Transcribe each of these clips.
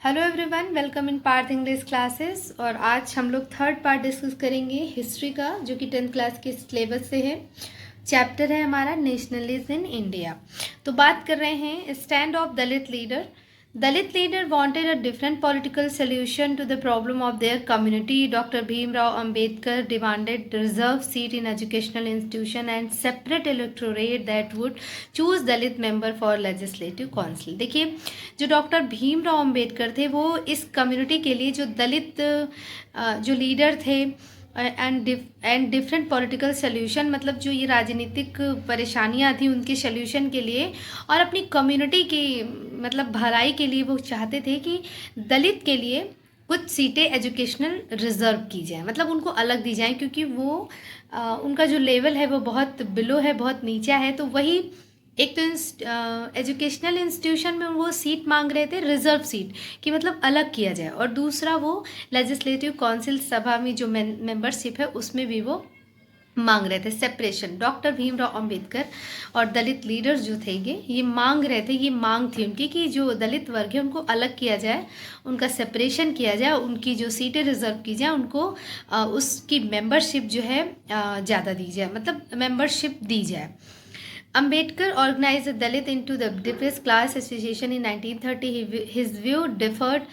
Hello everyone, welcome in Parth English classes. और आज हम लोग थर्ड पार्ट डिस्कस करेंगे हिस्ट्री का, जो कि 10th क्लास के सिलेबस से है। चैप्टर है हमारा नेशनलिज्म इन इंडिया। तो बात कर रहे हैं stand of Dalit leader. Dalit leader wanted a different political solution to the problem of their community. Dr. Bhimrao Ambedkar demanded reserved seat in educational institution and separate electorate that would choose Dalit member for legislative council. देखिए, जो doctor Bhimrao Ambedkar थे वो इस community के लिए जो दलित जो leader थे एंड डिफरेंट पॉलिटिकल सोल्यूशन, मतलब जो ये राजनीतिक परेशानियां थी उनके सोल्यूशन के लिए और अपनी कम्युनिटी की मतलब भलाई के लिए वो चाहते थे कि दलित के लिए कुछ सीटें एजुकेशनल रिजर्व की जाए, मतलब उनको अलग दी जाए, क्योंकि वो उनका जो लेवल है वो बहुत बिलो है, बहुत नीचा है। तो वही एक तो एजुकेशनल इंस्टीट्यूशन में वो सीट मांग रहे थे, रिजर्व सीट कि मतलब अलग किया जाए, और दूसरा वो लेजिस्लेटिव काउंसिल सभा में जो मेंबरशिप है उसमें भी वो मांग रहे थे सेपरेशन। डॉक्टर भीमराव अंबेडकर और दलित लीडर्स जो थे ये मांग रहे थे, ये मांग थी उनकी कि जो दलित वर्ग है उनको अलग किया जाए, उनका सेपरेशन किया जाए, उनकी जो सीटें रिजर्व की जाए, उनको उसकी मेंबरशिप जो है ज़्यादा दी जाए, मतलब मेंबरशिप दी जाए। Ambedkar organized the Dalit into the depressed class association in 1930. His view differed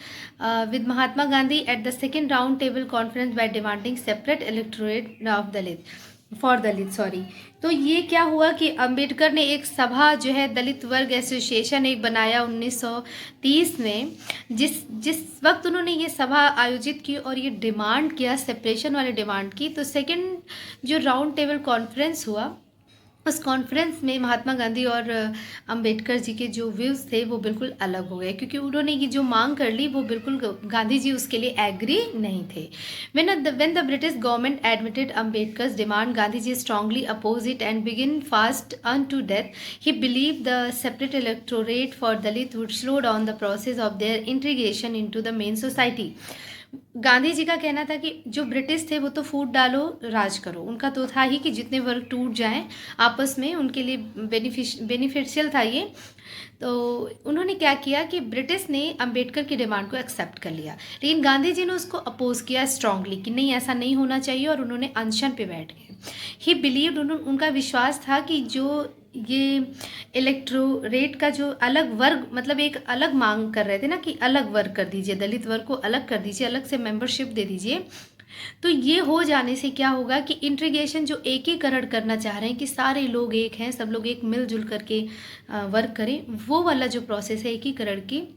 with Mahatma Gandhi at the second round table conference by demanding separate electorate of Dalit for Dalit तो ये क्या हुआ कि अंबेडकर ने एक सभा जो है दलित वर्ग एसोसिएशन एक बनाया 1930 में। जिस वक्त उन्होंने ये सभा आयोजित की और ये डिमांड किया, सेपरेशन वाली डिमांड की, तो सेकंड जो राउंड टेबल कॉन्फ्रेंस हुआ उस कॉन्फ्रेंस में महात्मा गांधी और अंबेडकर जी के जो व्यूज़ थे वो बिल्कुल अलग हो गए, क्योंकि उन्होंने ये जो मांग कर ली वो बिल्कुल गांधी जी उसके लिए एग्री नहीं थे। when the British government admitted Ambedkar's demand, Gandhi ji strongly opposed it and began fast unto death. He believed the separate electorate for Dalit would slow down the process of their integration into the main society. Gandhi ji का कहना था कि जो British थे वो तो फूट डालो राज करो, उनका तो था ही कि जितने वर्ग टूट जाएं आपस में उनके लिए बेनिफिशियल था ये। तो उन्होंने क्या किया कि ब्रिटिश ने अंबेडकर की डिमांड को एक्सेप्ट कर लिया, लेकिन गांधी जी ने उसको अपोज किया स्ट्रांगली कि नहीं, ऐसा नहीं होना चाहिए, और उन्होंने अनशन पे बैठ गए। ही बिलीव्ड, उनका विश्वास था कि जो ये इलेक्टोरेट का जो अलग वर्ग, मतलब एक अलग मांग कर रहे थे ना कि अलग वर्ग कर दीजिए, दलित वर्ग को अलग कर दीजिए, अलग से मेंबरशिप दे दीजिए, तो ये हो जाने से क्या होगा कि इंटीग्रेशन जो एकीकरण करना चाह रहे हैं कि सारे लोग एक हैं, सब लोग एक मिलजुल करके वर्क करें, वो वाला जो प्रोसेस है एकीकरण की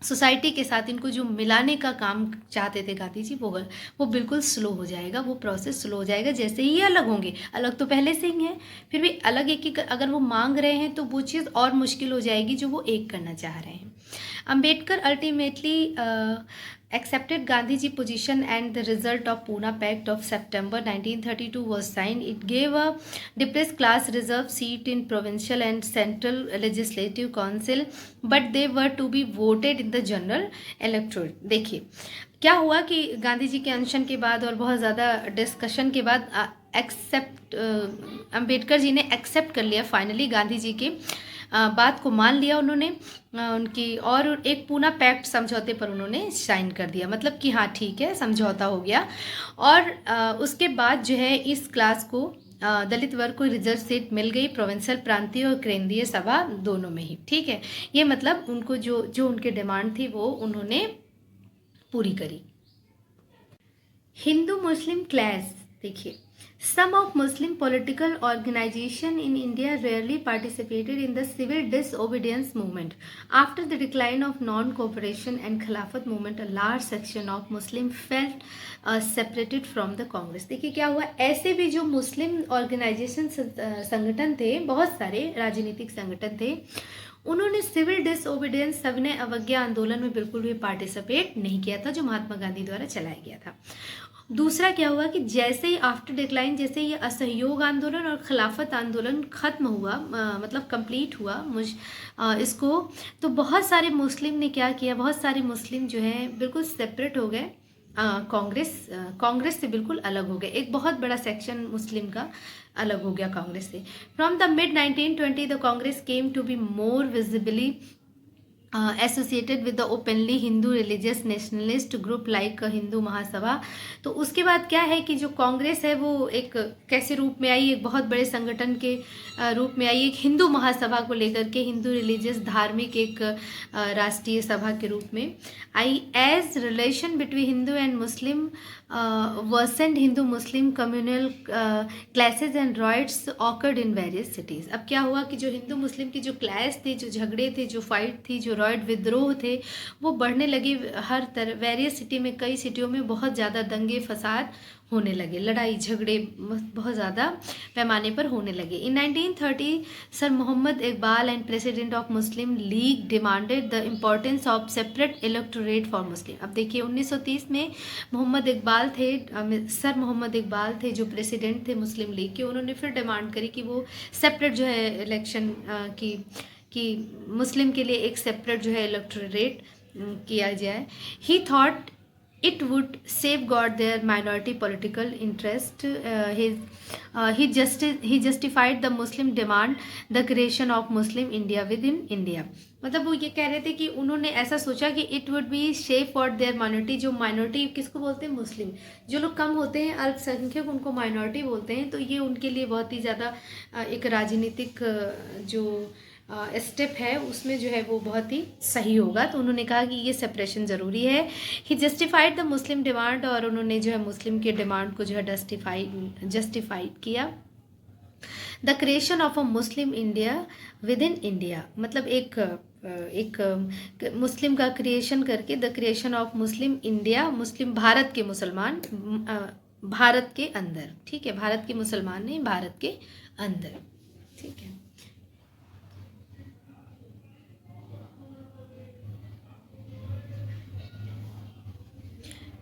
सोसाइटी के साथ इनको जो मिलाने का काम चाहते थे गांधी जी, वो बिल्कुल स्लो हो जाएगा, वो प्रोसेस स्लो हो जाएगा। जैसे ही ये अलग होंगे, अलग तो पहले से ही है, फिर भी अलग एक अगर वो मांग रहे हैं तो वो चीज़ और मुश्किल हो जाएगी जो वो एक करना चाह रहे हैं। Ambedkar ultimately accepted Gandhiji position, and the result of Pune Pact of September 1932 was signed. It gave a depressed class reserve seat in provincial and central legislative council, but they were to be voted in the general electorate. देखिए क्या हुआ कि गांधी जी के अनशन के बाद और बहुत ज़्यादा डिस्कशन के बाद अंबेडकर जी ने एक्सेप्ट कर लिया फाइनली, गांधी जी के बात को मान लिया उन्होंने उनकी, और एक पूना पैक्ट समझौते पर उन्होंने साइन कर दिया, मतलब कि हाँ ठीक है समझौता हो गया। और उसके बाद जो है इस क्लास को दलित वर्ग को रिजर्व सीट मिल गई, प्रोविंशियल, प्रांतीय और केंद्रीय सभा दोनों में ही। ठीक है, ये मतलब उनको जो उनकी डिमांड थी वो उन्होंने पूरी करी। हिंदू मुस्लिम क्लैश, देखिए some of Muslim political organizations in India rarely participated in the civil disobedience movement. After the decline of non-cooperation and Khilafat movement, a large section of Muslim felt separated from the Congress. देखिए क्या हुआ, ऐसे भी जो मुस्लिम organisation संगठन थे, बहुत सारे राजनीतिक संगठन थे, उन्होंने सिविल डिसओबीडियंस, सबने अवज्ञा आंदोलन में बिल्कुल भी पार्टिसिपेट नहीं किया था, जो महात्मा गांधी द्वारा चलाया गया था। दूसरा क्या हुआ कि जैसे ही आफ्टर डिक्लाइन, जैसे ये असहयोग आंदोलन और खिलाफत आंदोलन खत्म हुआ, मतलब कंप्लीट हुआ इसको, तो बहुत सारे मुस्लिम ने क्या किया, बहुत सारे मुस्लिम जो है बिल्कुल सेपरेट हो गए, कांग्रेस से बिल्कुल अलग हो गए। एक बहुत बड़ा सेक्शन मुस्लिम का अलग हो गया कांग्रेस से। From the mid 1920 the Congress came to be more visibly associated with the openly Hindu religious nationalist group like Hindu Mahasabha. तो उसके बाद क्या है कि जो कांग्रेस है वो एक कैसे रूप में आई, एक बहुत बड़े संगठन के रूप में आई, एक हिंदू महासभा को लेकर के, हिंदू रिलीजियस धार्मिक एक राष्ट्रीय सभा के रूप में आई। As relation between Hindu and Muslim worsened, Hindu Muslim communal clashes and riots occurred in various cities. अब क्या हुआ कि जो हिंदू मुस्लिम की जो क्लैश थे, जो झगड़े थे, जो फाइट थी, जो रॉयट विद्रोह थे, वो बढ़ने लगे हर तरह, वेरियस सिटी में, कई सिटियों में बहुत ज़्यादा दंगे फसाद होने लगे, लड़ाई झगड़े बहुत ज़्यादा पैमाने पर होने लगे। In 1930 sir Mohammad Iqbal and president of Muslim League demanded the importance of separate electorate for Muslim. अब देखिए 1930 में मोहम्मद इकबाल थे, सर मोहम्मद इकबाल थे जो प्रेसिडेंट थे मुस्लिम लीग के, उन्होंने फिर डिमांड करी कि वो सेपरेट जो है इलेक्शन कि मुस्लिम के लिए एक सेपरेट जो है इलेक्टोरेट किया जाए। ही thought it would safeguard their minority political interest. He justified the Muslim demand the creation of Muslim India within India। मतलब वो ये कह रहे थे कि उन्होंने ऐसा सोचा कि it would be safe for their minority. जो माइनॉरिटी किसको बोलते हैं? मुस्लिम। जो लोग कम होते हैं, अल्पसंख्यक, उनको माइनॉरिटी बोलते हैं। तो ये उनके लिए बहुत ही ज़्यादा एक राजनीतिक जो स्टेप है उसमें जो है वो बहुत ही सही होगा। तो उन्होंने कहा कि ये सेपरेशन ज़रूरी है। ही जस्टिफाइड द मुस्लिम डिमांड, और उन्होंने जो है मुस्लिम के डिमांड को जो है जस्टिफाइड किया। The creation of a Muslim India within India, मतलब एक मुस्लिम का क्रिएशन करके, the creation of Muslim India, Muslim Bharat के मुसलमान भारत के अंदर, ठीक है, भारत के मुसलमान नहीं, भारत के अंदर, ठीक है।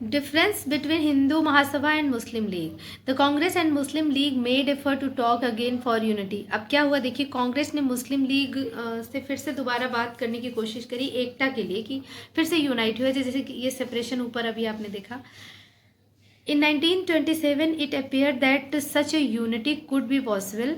Difference between Hindu Mahasabha and Muslim League. The Congress and Muslim League made effort to talk again for unity. अब क्या हुआ देखिए, कांग्रेस ने मुस्लिम लीग से फिर से दोबारा बात करने की कोशिश करी एकता के लिए, कि फिर से यूनाइट हुए, जैसे कि ये सेपरेशन ऊपर अभी आपने देखा। In 1927 it appeared that such a unity could be possible.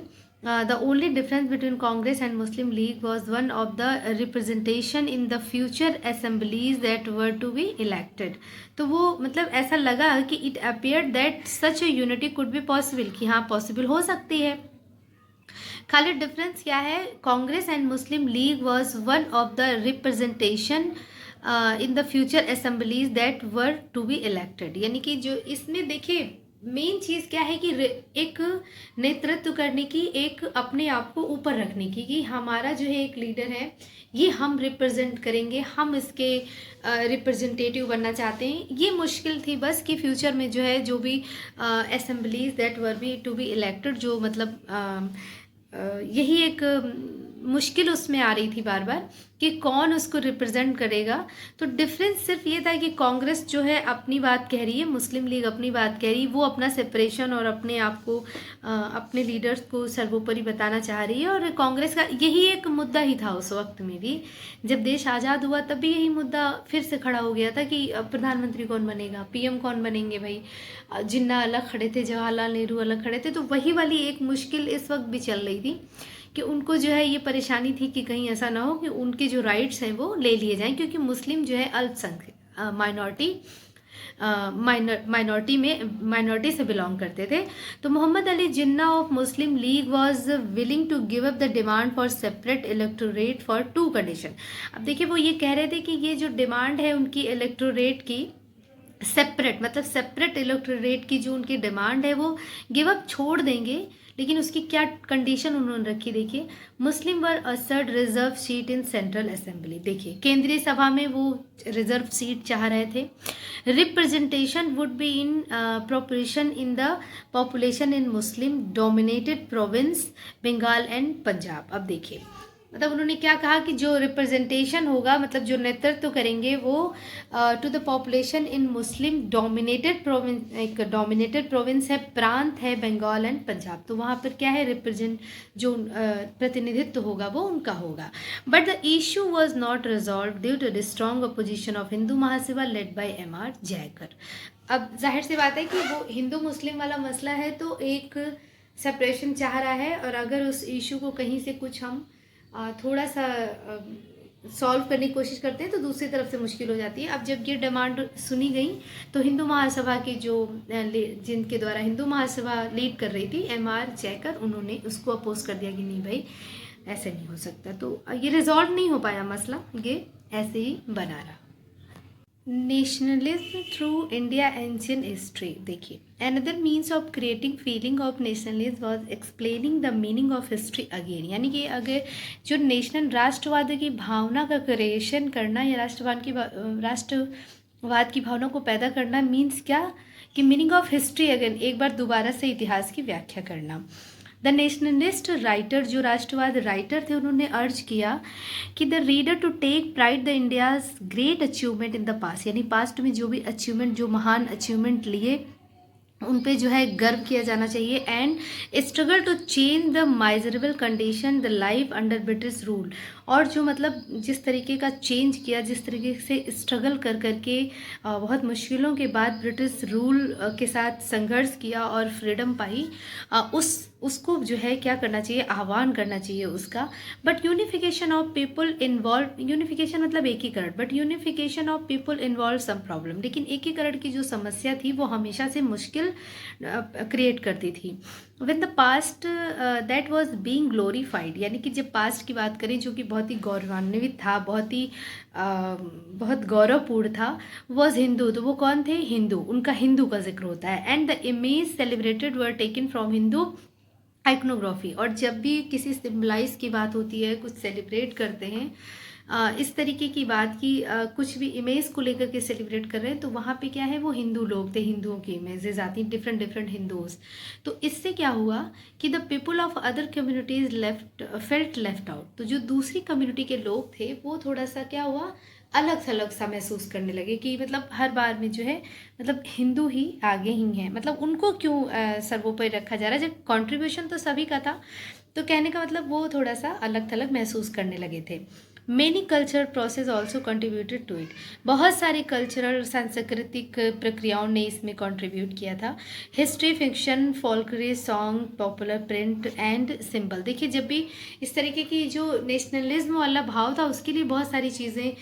The only difference between Congress and Muslim League was one of the representation in the future assemblies that were to be elected. तो वो मतलब ऐसा लगा कि it appeared that such a unity could be possible, कि हाँ possible हो सकती है। खाली डिफरेंस क्या है? Congress and Muslim League was one of the representation in the future assemblies that were to be elected. यानी कि जो इसमें देखिए मेन चीज़ क्या है कि एक नेतृत्व करने की, एक अपने आप को ऊपर रखने की, कि हमारा जो है एक लीडर है, ये हम रिप्रेजेंट करेंगे, हम इसके रिप्रेजेंटेटिव बनना चाहते हैं। ये मुश्किल थी बस कि फ्यूचर में जो है जो भी assemblies that were be to be elected, जो मतलब यही एक मुश्किल उसमें आ रही थी बार बार कि कौन उसको रिप्रेजेंट करेगा। तो डिफरेंस सिर्फ ये था कि कांग्रेस जो है अपनी बात कह रही है, मुस्लिम लीग अपनी बात कह रही है, वो अपना सेपरेशन और अपने आप को अपने लीडर्स को सर्वोपरि बताना चाह रही है। और कांग्रेस का यही एक मुद्दा ही था उस वक्त में भी, जब देश आज़ाद हुआ तब भी यही मुद्दा फिर से खड़ा हो गया था कि प्रधानमंत्री कौन बनेगा, पीएम कौन बनेंगे। भाई जिन्ना अलग खड़े थे, जवाहरलाल नेहरू अलग खड़े थे, तो वही वाली एक मुश्किल इस वक्त भी चल रही थी कि उनको जो है ये परेशानी थी कि कहीं ऐसा ना हो कि उनके जो राइट्स हैं वो ले लिए जाएं, क्योंकि मुस्लिम जो है अल्पसंख्यक माइनॉरिटी से बिलोंग करते थे। तो Mohammad Ali Jinnah of Muslim League was willing to give up the demand for separate electorate for 2 condition. अब देखिए वो ये कह रहे थे कि ये जो डिमांड है उनकी इलेक्टोरेट की, सेपरेट मतलब सेपरेट इलेक्टोरेट की जो उनकी डिमांड है वो गिव अप छोड़ देंगे, लेकिन उसकी क्या कंडीशन उन्होंने रखी देखिए, Muslim were assured reserve seat in central assembly. देखिए केंद्रीय सभा में वो रिजर्व सीट चाह रहे थे। Representation would be in proportion in the population in Muslim dominated province Bengal and Punjab. अब देखिए मतलब उन्होंने क्या कहा कि जो रिप्रेजेंटेशन होगा, मतलब जो नेतृत्व करेंगे वो to the population in Muslim dominated province, एक डोमिनेटेड प्रोविंस है, प्रांत है बंगाल एंड पंजाब। तो वहाँ पर क्या है, रिप्रेजेंट जो प्रतिनिधित्व होगा वो उनका होगा। But the issue was not resolve due to the strong opposition of Hindu Mahasabha led by MR Jayakar. अब जाहिर सी बात है कि वो हिंदू मुस्लिम वाला मसला है, तो एक सेपरेशन चाह रहा है, और अगर उस इशू को कहीं से कुछ हम थोड़ा सा सॉल्व करने की कोशिश करते हैं तो दूसरी तरफ से मुश्किल हो जाती है। अब जब ये डिमांड सुनी गई तो हिंदू महासभा के जो जिनके द्वारा हिंदू महासभा लीड कर रही थी MR जयकर, उन्होंने उसको अपोज कर दिया कि नहीं भाई ऐसे नहीं हो सकता। तो ये रिजॉल्व नहीं हो पाया मसला, ये ऐसे ही बना रहा। Nationalism through India ancient history. देखिए, another means of creating feeling of nationalism was explaining the meaning of history again. यानी कि अगर जो नेशनल राष्ट्रवाद की भावना का क्रिएशन करना या राष्ट्रवाद की भावना को पैदा करना मीन्स क्या कि मीनिंग ऑफ हिस्ट्री अगेन, एक बार दोबारा से इतिहास की व्याख्या करना। द नेशनलिस्ट राइटर, जो राष्ट्रवाद राइटर थे, उन्होंने अर्ज किया कि the reader to take pride the India's great achievement in the past. यानी पास्ट में जो भी अचीवमेंट, जो महान अचीवमेंट लिए, उन पे जो है गर्व किया जाना चाहिए। And struggle to change the miserable condition the life under British rule. और जो मतलब जिस तरीके का चेंज किया, जिस तरीके से स्ट्रगल कर करके बहुत मुश्किलों के बाद ब्रिटिश रूल के साथ संघर्ष किया और फ्रीडम पाई, उसको जो है क्या करना चाहिए, आह्वान करना चाहिए उसका। But unification of people involve, unification मतलब एकीकरण, but unification of people involve some problem. लेकिन एकीकरण की जो समस्या थी वो हमेशा से मुश्किल क्रिएट करती थी। When the past that was being glorified, यानी कि जब पास्ट की बात करें जो कि बहुत ही गौरवान्वित था, बहुत गौरवपूर्ण था, वॉज हिंदू। तो वो कौन थे, हिंदू, उनका हिंदू का जिक्र होता है। And the image celebrated were taken from Hindu iconography. और जब भी किसी सिम्बलाइज की बात होती है, कुछ सेलिब्रेट करते हैं, इस तरीके की बात की कुछ भी इमेज को लेकर के सेलिब्रेट कर रहे हैं, तो वहाँ पे क्या है, वो हिंदू लोग थे, हिंदुओं की इमेजेस आती हैं, डिफरेंट हिंदूज। तो इससे क्या हुआ कि the people of other communities felt left out. तो जो दूसरी कम्युनिटी के लोग थे वो थोड़ा सा क्या हुआ, अलग सा महसूस करने लगे कि मतलब हर बार में जो है मतलब हिंदू ही आगे ही हैं, मतलब उनको क्यों सर्वोपरि रखा जा रहा है, जब कंट्रीब्यूशन तो सभी का था। तो कहने का मतलब वो थोड़ा सा अलग थलग महसूस करने लगे थे। Many culture process also contributed to it. बहुत सारी कल्चरल सांस्कृतिक प्रक्रियाओं ने इसमें कंट्रीब्यूट किया था। History, fiction, folklore, song, popular print and symbol. देखिए, जब भी इस तरीके की जो नेशनलिज्म वाला भाव था उसके लिए बहुत सारी चीज़ें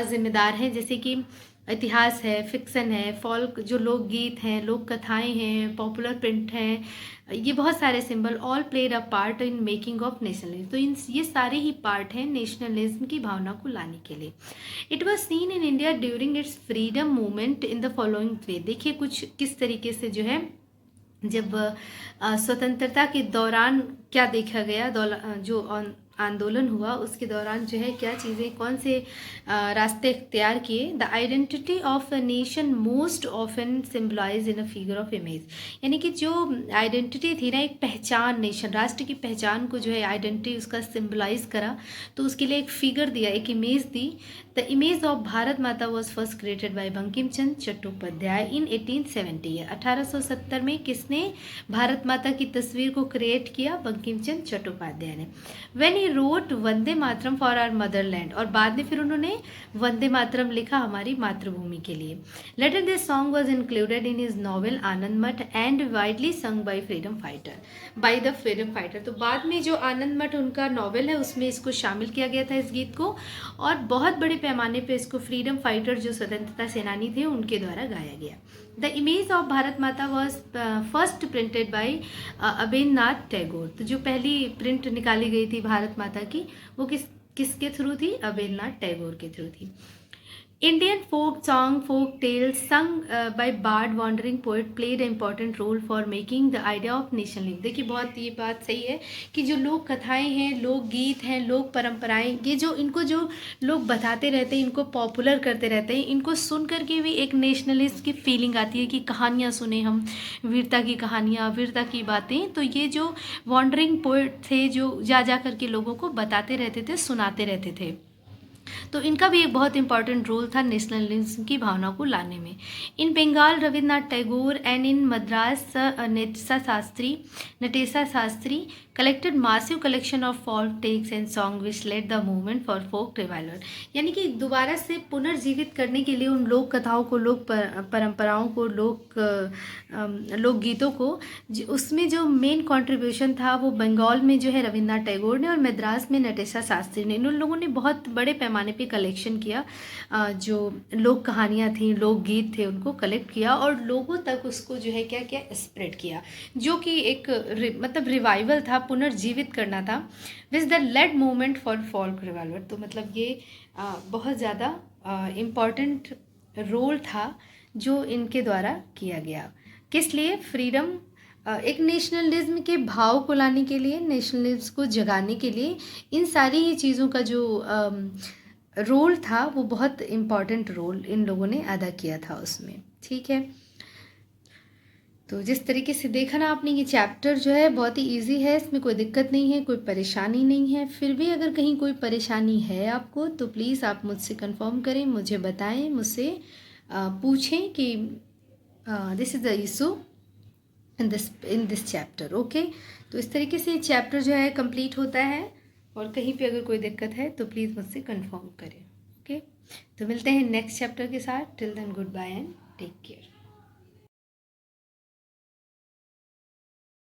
जिम्मेदार हैं, जैसे कि इतिहास है, फिक्सन है, फोल्क जो लोकगीत हैं, लोक कथाएँ हैं, पॉपुलर प्रिंट हैं, ये बहुत सारे symbol all played a part in making of nationalism. तो ये सारे ही पार्ट हैं नेशनलिज्म की भावना को लाने के लिए। It was seen in India during its freedom movement in the following वे। देखिए कुछ किस तरीके से जो है, जब स्वतंत्रता के दौरान क्या देखा गया, जो आंदोलन हुआ उसके दौरान जो है क्या चीज़ें, कौन से रास्ते इख्तियार किए। The identity of a nation most often symbolise in a figure of image. यानी कि जो आइडेंटिटी थी ना, एक पहचान, नेशन राष्ट्र की पहचान को जो है आइडेंटिटी उसका सिम्बलाइज करा, तो उसके लिए एक फिगर दिया, एक इमेज दी। The image of Bharat Mata was first created by Bankim Chandra Chattopadhyay in 1870। 1870 में किसने भारत माता की तस्वीर को क्रिएट किया, बंकिम चंद्र चट्टोपाध्याय ने। When he wrote Vande Mataram for our motherland, और बाद में फिर उन्होंने वंदे मातरम लिखा हमारी मातृभूमि के लिए। Later this song was included in his novel Anand Math and widely sung by the freedom fighter. तो बाद में जो आनंद मठ उनका नॉवेल है उसमें इसको शामिल किया गया था, इस गीत को, और बहुत बड़े पैमाने पे इसको फ्रीडम फाइटर जो स्वतंत्रता सेनानी थे उनके द्वारा गाया गया। The image of Bharat Mata was first printed by Abanindranath Tagore. तो जो पहली प्रिंट निकाली गई थी भारत माता की वो किसके थ्रू थी, अबेन्द्रनाथ टैगोर के थ्रू थी। Indian folk song, folk tales sung by bard wandering poet played important role for making the idea of nationalism. देखिए बहुत ये बात सही है कि जो लोक कथाएँ हैं, लोक गीत हैं, लोक परंपराएं, ये जो इनको जो लोग बताते रहते हैं, इनको पॉपुलर करते रहते हैं, इनको सुन करके भी एक नेशनलिस्ट की फीलिंग आती है कि कहानियाँ सुने हम, वीरता की कहानियाँ, वीरता की बातें। तो ये जो वॉन्डरिंग पोएट थे जो जा करके लोगों को बताते रहते थे, सुनाते रहते थे, तो इनका भी एक बहुत इंपॉर्टेंट रोल था नेशनलिज्म की भावना को लाने में। In Bengal Rabindranath Tagore and in Madras Natesa Sastri collected massive collection of folk tales and song which led the movement for folk revival. यानी कि दोबारा से पुनर्जीवित करने के लिए उन लोक कथाओं को, लोक परंपराओं को, लोकगीतों को, उसमें जो मेन कंट्रीब्यूशन था वो बंगाल में जो है रविन्द्रनाथ टैगोर ने और मद्रास में नटेशा शास्त्री ने। इन लोगों ने बहुत बड़े पैमाने ज़माने पे कलेक्शन किया, जो लोक कहानियाँ थी, लोकगीत थे, उनको कलेक्ट किया और लोगों तक उसको जो है क्या किया, स्प्रेड किया, जो कि एक मतलब रिवाइवल था, पुनर्जीवित करना था, which the led movement for folk revival. तो मतलब ये बहुत ज़्यादा इम्पॉर्टेंट रोल था जो इनके द्वारा किया गया। किस लिए? फ्रीडम, एक नेशनलिज्म के भाव को लाने के लिए, नेशनलिज्म को जगाने के लिए, इन सारी ही चीज़ों का जो रोल था वो बहुत इम्पॉर्टेंट रोल इन लोगों ने अदा किया था उसमें। ठीक है, तो जिस तरीके से देखा ना आपने, ये चैप्टर जो है बहुत ही इजी है, इसमें कोई दिक्कत नहीं है, कोई परेशानी नहीं है। फिर भी अगर कहीं कोई परेशानी है आपको तो प्लीज़ आप मुझसे कंफर्म करें, मुझे बताएं, मुझसे पूछें कि this is the issue in this chapter. Okay, तो इस तरीके से चैप्टर जो है कंप्लीट होता है, और कहीं पे अगर कोई दिक्कत है तो प्लीज़ मुझसे कंफर्म करें। ओके, तो मिलते हैं नेक्स्ट चैप्टर के साथ। Till then good bye and take care.